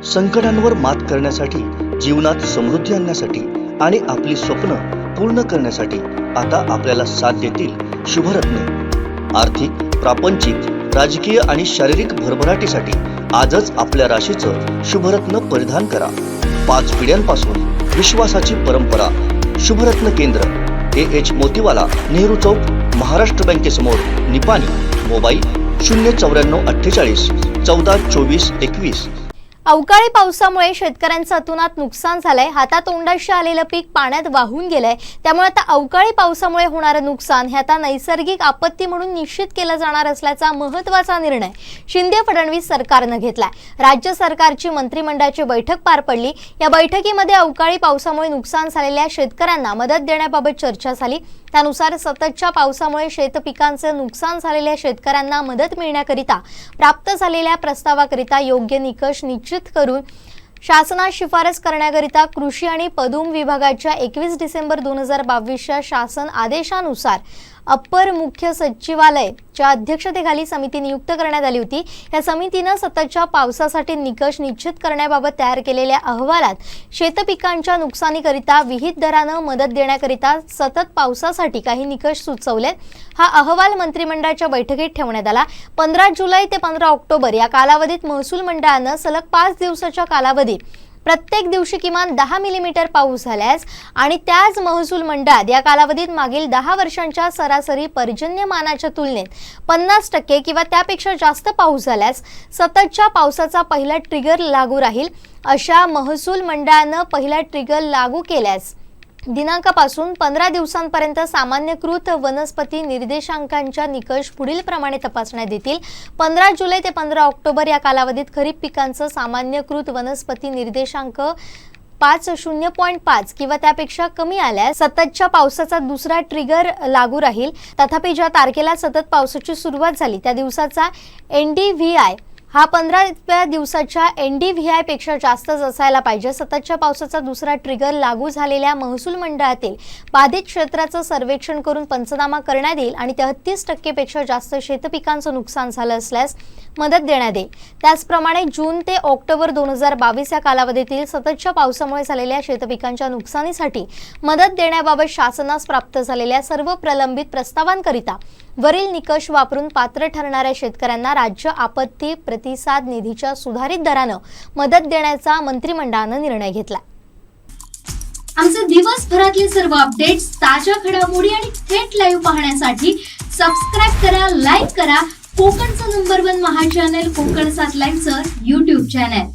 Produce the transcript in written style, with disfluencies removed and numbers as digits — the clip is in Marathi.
संकटांवर मात करण्यासाठी, जीवनात समृद्धी आणण्यासाठी आणि आपली स्वप्न पूर्ण करण्यासाठी आता आपल्याला साथ देतील शुभरत्न। आर्थिक, प्रापंचिक, राजकीय आणि शारीरिक भरभराटीसाठी आजच आपल्या राशीचं शुभरत्न परिधान करा। 5 पिढ्यांपासून विश्वासाची परंपरा। शुभरत्न केंद्र AH मोतीवाला, नेहरू चौक, महाराष्ट्र बँकेसमोर, निपाणी। मोबाईल 09448 14 24 21। अवकाळी पावसामुळे शेतकऱ्यांचं अतोनात नुकसान झालंय। हातातोंडाशी आलेलं पीक पाण्यात वाहून गेलंय। त्यामुळे आता अवकाळी पावसामुळे होणारं नुकसान हे आता नैसर्गिक आपत्ती म्हणून निश्चित केलं जाणार असल्याचा महत्त्वाचा निर्णय शिंदे फडणवीस सरकारनं घेतलाय। राज्य सरकारची मंत्रिमंडळाची बैठक पार पडली। या बैठकीमध्ये अवकाळी पावसामुळे नुकसान झालेल्या शेतकऱ्यांना मदत देण्याबाबत चर्चा झाली। त्यानुसार सततच्या पावसामुळे शेतपिकांचे नुकसान झालेल्या शेतकऱ्यांना मदत मिळण्याकरिता प्राप्त झालेल्या प्रस्तावाकरिता योग्य निकष निश्चित करून शासनास शिफारस करण्याकरिता कृषी आणि पदुम विभागाच्या 21 डिसेंबर 2022च्या शासन आदेशानुसार अप्पर मुख्य सचिवालयाच्या अध्यक्षतेखाली समिती नियुक्त करण्यात आली होती। या समितीने सततच्या पावसासाठी निकष निश्चित करण्याबाबत तयार केलेल्या अहवालात शेतपिकांच्या नुकसानीकरिता विहित दराने मदत देण्याकरिता सतत पावसासाठी काही निकष सुचवले। हा अहवाल मंत्रिमंडळाच्या बैठकीत ठेवण्यात आला। 15 जुलै ते 15 ऑक्टोबर या कालावधीत महसूल मंडळाने सलग 5 दिवसाच्या कालावधीत प्रत्येक दिवशी किमान 10 मिलीमीटर पाऊस झाल्यास आणि त्याच महसूल मंडळात या कालावधीत मागील 10 वर्षांच्या सरासरी पर्जन्यमानाच्या तुलनेत 50% किंवा त्यापेक्षा जास्त पाऊस झाल्यास सततच्या पावसाचा पहिला ट्रिगर लागू राहील। अशा महसूल मंडळाने पहिला ट्रिगर लागू केल्यास दिनांकापासून 15 दिवसांपर्यंत सामान्यकृत वनस्पती निर्देशांकांच्या निकष पुढील प्रमाणे तपासण्यात येतील। 15 जुलै ते 15 ऑक्टोबर या कालावधीत खरीप पिकांचं सामान्यकृत वनस्पती निर्देशांक 5.5 किंवा त्यापेक्षा कमी आल्यास सततच्या पावसाचा दुसरा ट्रिगर लागू राहील। तथापि ज्या तारखेला सतत पावसाची सुरुवात झाली त्या दिवसाचा NDVI हा 15व्या दिवसाच्या NDVI पेक्षा जास्तच असायला पाहिजे। सततच्या पावसाचा दुसरा ट्रिगर लागू झालेल्या महसूल मंडळातील बाधित क्षेत्राचं सर्वेक्षण करून पंचनामा करण्यात येईल आणि 33% पेक्षा जास्त शेतपिकांचं नुकसान झालं असल्यास मदत देण्यात येईल। त्याचप्रमाणे जून ते ऑक्टोबर 2022 या कालावधीतील सततच्या पावसामुळे झालेल्या शेतपिकांच्या नुकसानीसाठी मदत देण्याबाबत शासनास प्राप्त झालेल्या सर्व प्रलंबित प्रस्तावांकरिता वरील निकष वापरून पात्र ठरणाऱ्या शेतकऱ्यांना राज्य आपत्ती प्रतिसाद निधीच्या सुधारित दराने मदत देण्याचा मंत्रिमंडळाने निर्णय घेतला। आमचे दिवसभरातले सर्व अपडेट्स, ताज्या घडामोडी आणि थेट लाईव्ह पाहण्यासाठी सबस्क्राइब करा, लाईक करा कोकणचं नंबर 1 महा चॅनल कोकण 7 लाईव्हचं YouTube चॅनल।